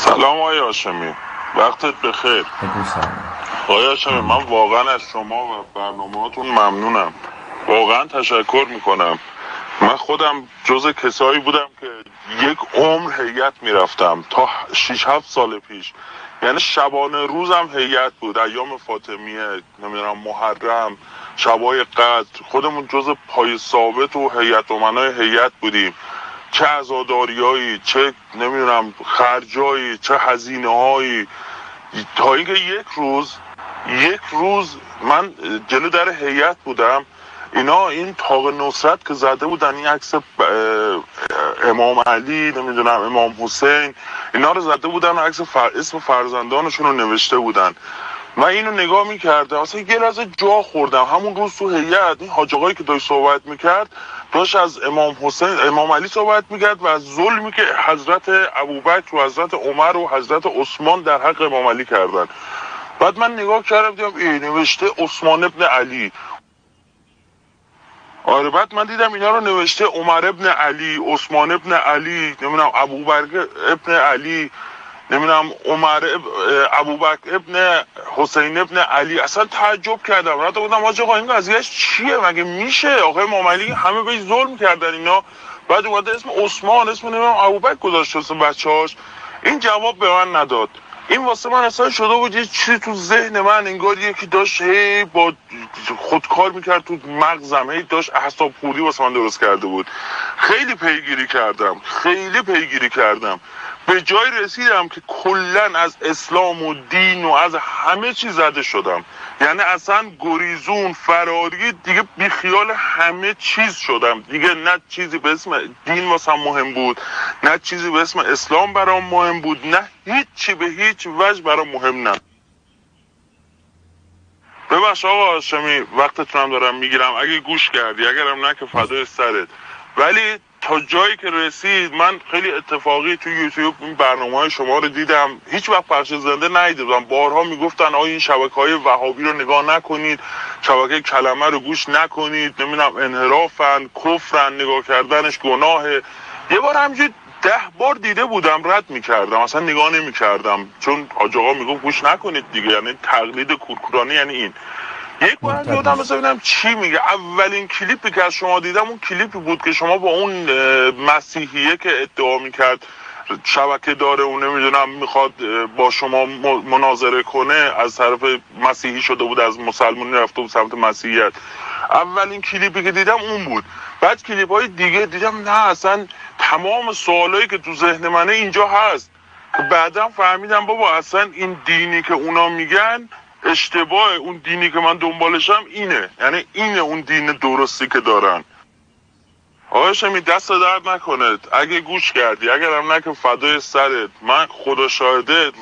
سلام آقای هاشمی، وقتت بخیر. آقای هاشمی، من واقعا از شما و برنامه‌هاتون ممنونم. واقعا تشکر میکنم. من خودم جز کسایی بودم که یک عمر هیئت میرفتم تا 6-7 سال پیش. یعنی شبانه روزم هیئت بود، ایام فاطمیه، نمیدونم محرم، شبای قدر، خودمون جز پای ثابت و هیئت امنای هیئت بودیم. چه عزاداریایی، چه نمیدونم خرجایی، چه هزینه هایی، تا اینکه یک روز من جلو در هیئت بودم، اینا این طاق نصرت که زده بودن، این عکس امام علی، نمیدونم امام حسین، اینا رو زده بودن، اسم فرزندانشون رو نوشته بودن. من اینو نگاه میکردم، اصلا یه لحظه جا خوردم. همون روز تو هیئت این حاج آقایی که داشت صحبت میکرد، داشت از امام علی صحبت میکرد و از ظلمی که حضرت ابوبکر و حضرت عمر و حضرت عثمان در حق امام علی کردن. بعد من نگاه کردم دیدم نوشته عثمان ابن علی. آره، بعد من دیدم اینا رو نوشته عمر ابن علی، عثمان ابن علی، نمیدونم ابوبکر ابن علی، نمیدونم ابوبکر ابن حسین ابن علی. اصلا تعجب کردم. رفتم گفتم حاج آقا این قضیهش چیه؟ مگه میشه؟ آقا امام علی همه بهش ظلم کردن اینا، بعد اومده اسم عثمان، اسم نمیدونم ابوبکر گذاشته واسه بچه‌هاش. این جواب به من نداد. این واسه من اصلا شده بود یه چیزی تو ذهن من، انگار یکی داشت هی با خودکار میکرد تو مغزم، هی داشت اعصاب خوردی واسه من درست کرده بود. خیلی پیگیری کردم. به جای رسیدم که کلن از اسلام و دین و از همه چیز زده شدم. یعنی اصلا گریزون، فراری، دیگه بیخیال همه چیز شدم. دیگه نه چیزی به اسم دین واسم مهم بود، نه چیزی به اسم اسلام برام مهم بود، نه هیچی به هیچ وجه برام مهم نه. ببخش آقا هاشمی، وقتتونم دارم میگیرم، اگه گوش کردی، اگرم نه که فدای سرت. ولی تا جایی که رسید، من خیلی اتفاقی تو یوتیوب این برنامه‌های شما رو دیدم، هیچ وقت پخش زنده ندیدم. بارها میگفتن این شبکه‌های وهابی رو نگاه نکنید، شبکه کلمه رو گوش نکنید، نمیدونم انحرافن، کفرن، نگاه کردنش گناهه. یه بار همینجوری 10 بار دیده بودم، رد میکردم، اصلا نگاه نمیکردم، چون حاج آقا میگفت گوش نکنید دیگه. یعنی تقلید کورکورانه، یعنی این. یک بار دیدم ببینم چی میگه. اولین کلیپی که از شما دیدم اون کلیپی بود که شما با اون مسیحیه که ادعا میکرد شبکه داره، اون نمیدونم میخواد با شما مناظره کنه، از طرف مسیحی شده بود، از مسلمانی رفته بود سمت مسیحیت. اولین کلیپی که دیدم اون بود. بعد کلیپ های دیگه دیدم نه، اصلا تمام سوالایی که تو ذهن منه اینجا هست. بعدم فهمیدم بابا اصلا این دینی که اونا میگن اشتباه، اون دینی که من دنبالشم اینه. یعنی اینه اون دین درستی که دارن. آقا هاشمی دست درد نکنه اگه گوش کردی، اگرم نه که فدای سرت. من خدا شاهده،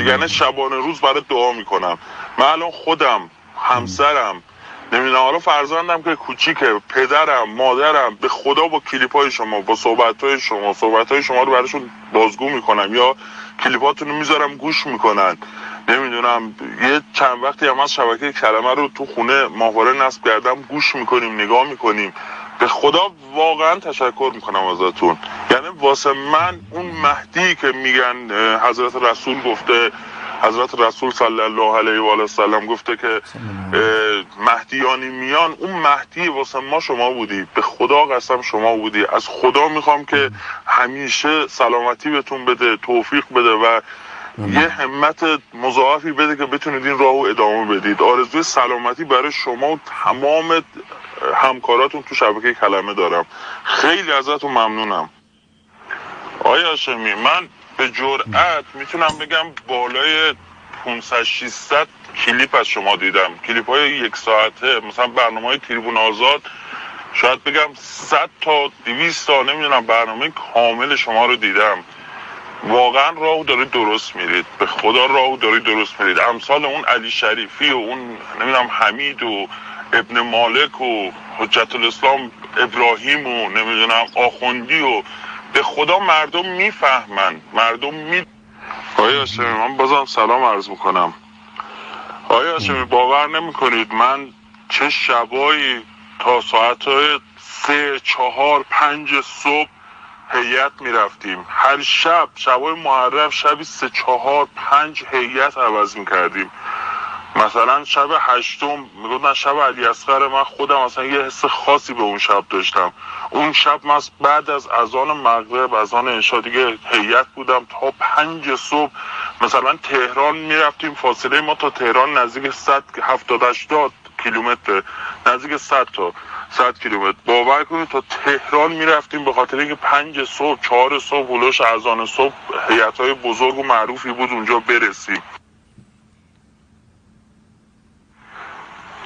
یعنی شبانه روز برای دعا میکنم. من الان خودم، همسرم، نمیدونم حالا فرزندم که کوچیکه، پدرم، مادرم، به خدا با کلیپای شما، با صحبتای شما رو براشون بازگو میکنم، یا کلیپاتون رو میذارم گوش میکنن. نمیدونم یه چند وقتی هم از شبکه کلمه رو تو خونه ماهواره نصب کردم، گوش میکنیم، نگاه میکنیم. به خدا واقعا تشکر میکنم ازتون. یعنی واسه من اون مهدی که میگن حضرت رسول گفته، حضرت رسول صلی الله علیه و آله و سلم گفته که مهدیانی میان، اون مهدی واسه ما شما بودی. به خدا قسم شما بودی. از خدا میخوام که همیشه سلامتی بهتون بده، توفیق بده و یه همت مضاعفی بده که بتونید این راهو ادامه بدید. آرزوی سلامتی برای شما و تمام همکاراتون تو شبکه کلمه دارم. خیلی ازتون ممنونم. آقای هاشمی، من به جرئت میتونم بگم بالای 500-600 کلیپ از شما دیدم. کلیپ های 1 ساعته، مثلا برنامه های تریبون آزاد، شاید بگم 100 تا 200 تا نمیدونم برنامه کامل شما رو دیدم. واقعا راهو دارید درست میرید، به خدا راهو دارید درست میرید. امثال اون علی شریفی و اون نمیدونم حمید و ابن مالک و حجت الاسلام ابراهیم و نمیدونم آخوندی و به خدا مردم میفهمن، آقای هاشمی من بازم سلام عرض میکنم. آقای هاشمی باور نمیکنید من چه شبایی تا ساعتهای 3، 4، 5 صبح هیئت میرفتیم. هر شبای محرم شبی 3 4 5 هیئت عوض میکردیم. مثلا شب 8 میگفتن شب علی اصغر، من خودم مثلا یه حس خاصی به اون شب داشتم. اون شب من بعد از اذان مغرب، اذان عشا دیگه هیئت بودم تا 5 صبح. مثلا تهران میرفتیم، فاصله ما تا تهران نزدیک 70-80 کیلومتر، نزدیک 100 کیلومتر. باور کنید تا تهران میرفتیم به خاطر اینکه 5 صبح 4 صبح هلوش اذان صبح هیئت‌های بزرگ و معروفی بود اونجا برسیم.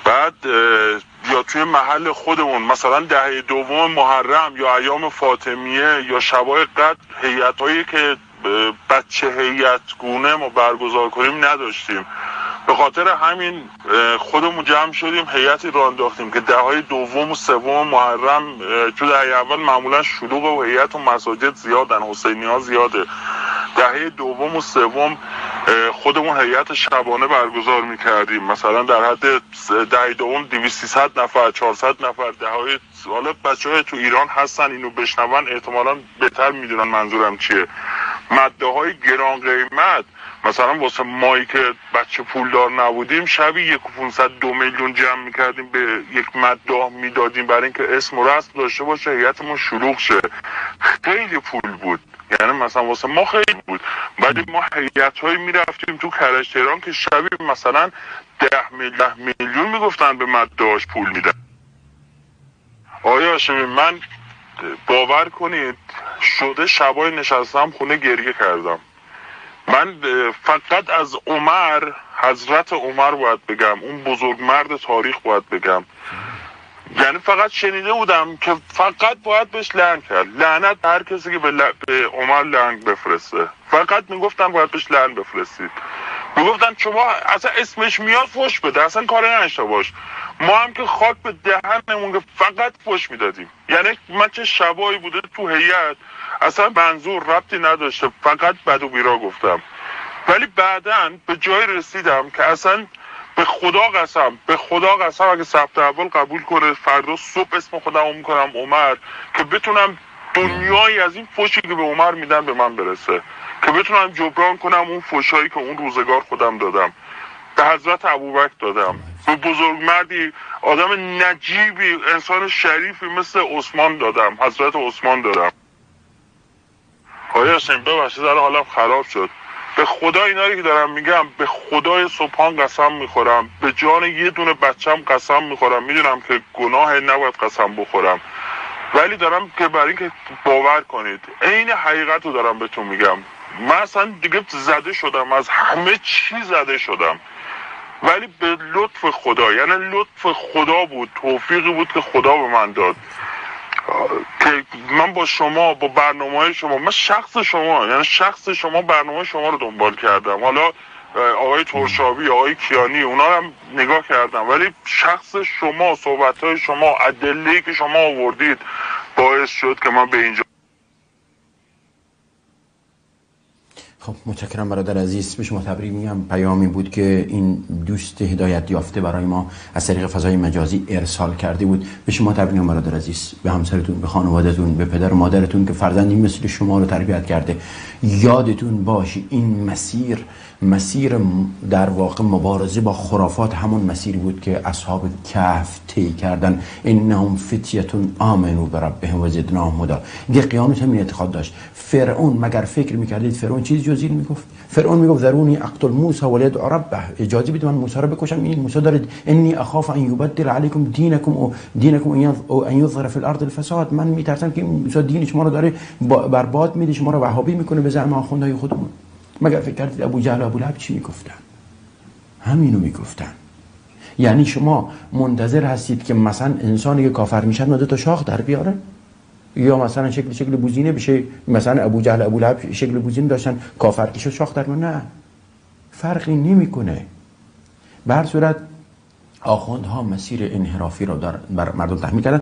بعد یا توی محل خودمون مثلا دهه دوم محرم یا ایام فاطمیه یا شبای قدر هیئت‌هایی که بچه هیئت گونه ما برگزار کنیم نداشتیم. به خاطر همین خودمون جمع شدیم، هیئتی راه انداختیم که دههای دوم و سوم محرم، چون دهه اول معمولا شلوغ و هیئت و مساجد زیادن، حسینی ها زیاده، دهه دوم و سوم خودمون هیئت شبانه برگزار میکردیم. مثلا در حد دهه دوم 200-300 نفر 400 نفر. دههای حالا بچه‌های تو ایران هستن اینو بشنون احتمالاً بهتر میدونن منظورم چیه. ماده های گران قیمت مثلا واسه مایی که بچه پولدار نبودیم شبی 1.5-2 میلیون جمع میکردیم، به یک مداح میدادیم برای اینکه اسم و رسم داشته باشه، هیئتمون شلوغ شه. خیلی پول بود، یعنی مثلا واسه ما خیلی بود. بعد ما هیئت‌هایی میرفتیم تو کرج تهران که شبی مثلا 10 میلیون میگفتن به مداحش پول میدن. آیا هاشمی من باور کنید شده شبای نشستم خونه گریه کردم. من فقط از عمر، حضرت عمر باید بگم، اون بزرگ مرد تاریخ باید بگم. یعنی فقط شنیده بودم که فقط باید بهش لعن کرد، لعنت هر کسی که به عمر لعن بفرسته. فقط میگفتن باید بهش لعن بفرستید. میگفتن شما اصلا اسمش میاد فوش بده، اصلا کاری نشته باش. ما هم که خاک به دهنمون که فقط فوش میدادیم. یعنی من چه شبایی بوده تو هیئت اصلا منظور ربطی نداشته، فقط بد و بیرا گفتم. ولی بعداً به جای رسیدم که اصلا به خدا قسم اگه ثبت اول قبول کنه فردا صبح اسم خودمو میکنم عمر، که بتونم دنیایی از این فوشی که به عمر میدن به من برسه، که بتونم جبران کنم اون فوشایی که اون روزگار خودم دادم، به حضرت ابوبکر دادم، به بزرگمردی آدم نجیبی انسان شریفی مثل عثمان دادم، حضرت عثمان دادم. آیا حسین ببخشید حالم خراب شد. به خدا اینا رو که دارم میگم، به خدای سبحان قسم میخورم، به جان یه دونه بچم قسم میخورم. میدونم که گناه نباید قسم بخورم، ولی دارم که برای اینکه باور کنید عین حقیقت رو دارم بهتون میگم. من اصلا دیگه زده شدم، از همه چی زده شدم، ولی به لطف خدا، یعنی لطف خدا بود، توفیقی بود که خدا به من داد که من با شما، با برنامه شما، من شخص شما برنامه شما رو دنبال کردم. حالا آقای ترشابی، آقای کیانی، اونا رو هم نگاه کردم، ولی شخص شما، صحبت‌های شما، ادله‌ای که شما آوردید باعث شد که من به اینجا. خب متشکرم برادر عزیز، به شما تبریک میگم. پیامی بود که این دوست هدایت یافته برای ما از طریق فضای مجازی ارسال کرده بود. به شما تبریک میگم برادر عزیز، به همسرتون، به خانواده‌تون، به پدر و مادرتون که فرزندی مثل شما رو تربیت کرده. یادتون باشه این مسیر در واقع مبارزه با خرافات همون مسیری بود که اصحاب کهف طی کردن. انهم فتیه آمنوا بربهم و زدناهم هدی. دیگه قیامت هم این اعتقاد داشت. فرعون مگر فکر میکردید فرعون چیزی جز این میگفت؟ فرعون میگفت ذرونی اقتل موسی ولیدع ربه، اجازه بدید من موسی رو بکشم. این موسی داره انی اخاف ان یبدل علیکم دینکم ان یظهر فی الارض الفساد. من میترسم که موسی دین شما رو داره برباد میده، شما رو وهابی میکنه به زعم آخوندهای خودمون. مگر فکر کردید ابو جهل و ابو لهب چی میگفتن؟ همینو میگفتن. یعنی شما منتظر هستید که مثلا انسانی که کافر میشن دو تا شاخ در بیاره، یا مثلا شکل بوزینه بشه؟ مثلا ابو جهل ابو لهب شکل بوزینه داشتن، کافر که شد شاخ در نه، فرقی نمیکنه. به هر صورت آخوندها مسیر انحرافی رو بر مردم تحمیل کردن.